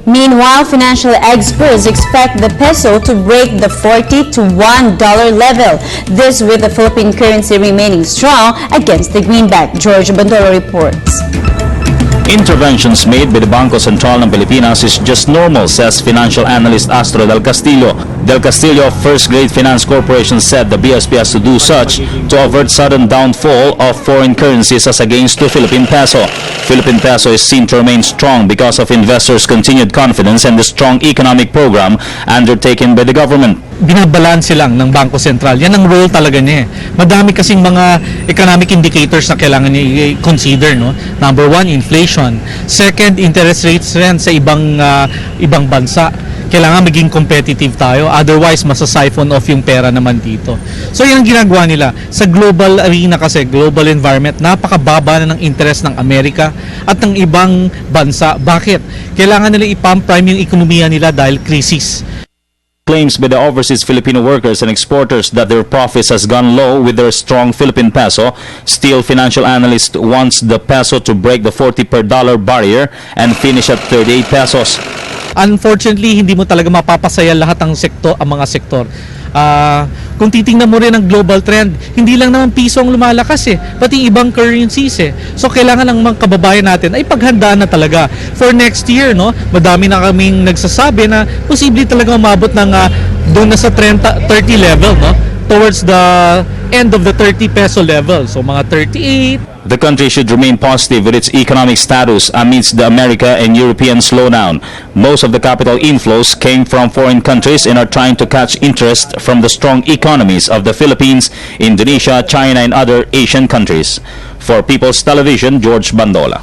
Meanwhile, financial experts expect the peso to break the 40 to $1 level. This with the Philippine currency remaining strong against the greenback. George Bandolo reports. Interventions made by the Bangko Sentral ng Pilipinas is just normal, says financial analyst Astro Del Castillo. Del Castillo of First Grade Finance Corporation said the BSP has to do such to avert sudden downfall of foreign currencies as against the Philippine peso. Philippine peso is seen to remain strong because of investors' continued confidence and the strong economic program undertaken by the government. Binabalanse lang ng Bangko Sentral. Yan ang role talaga niya. Madami kasing mga economic indicators na kailangan niya i-consider, no? Number one, inflation. Second, interest rates rin sa ibang bansa. Kailangan maging competitive tayo. Otherwise, masasiphon off yung pera naman dito. So, yan ang ginagawa nila. Sa global arena kasi, global environment, napakababa na ng interest ng Amerika at ng ibang bansa. Bakit? Kailangan nila i-pump prime yung ekonomiya nila dahil krisis. Claims by the overseas Filipino workers and exporters that their profits has gone low with their strong Philippine peso. Still, financial analyst wants the peso to break the 40 per dollar barrier and finish at 38 pesos. Unfortunately, hindi mo talaga mapapasaya lahat ang mga sektor. Kung titingnan mo rin ang global trend, hindi lang naman piso ang lumalakas pati ibang currencies So kailangan lang mga kababayan natin ay paghandaan na talaga for next year, no? Madami na kaming nagsasabi na posible talaga umabot ng doon na sa 30 level, no? Towards the end of the 30 peso level. So mga 38. The country should remain positive with its economic status amidst the America and European slowdown. Most of the capital inflows came from foreign countries and are trying to catch interest from the strong economies of the Philippines, Indonesia, China, and other Asian countries. For People's Television, George Bandola.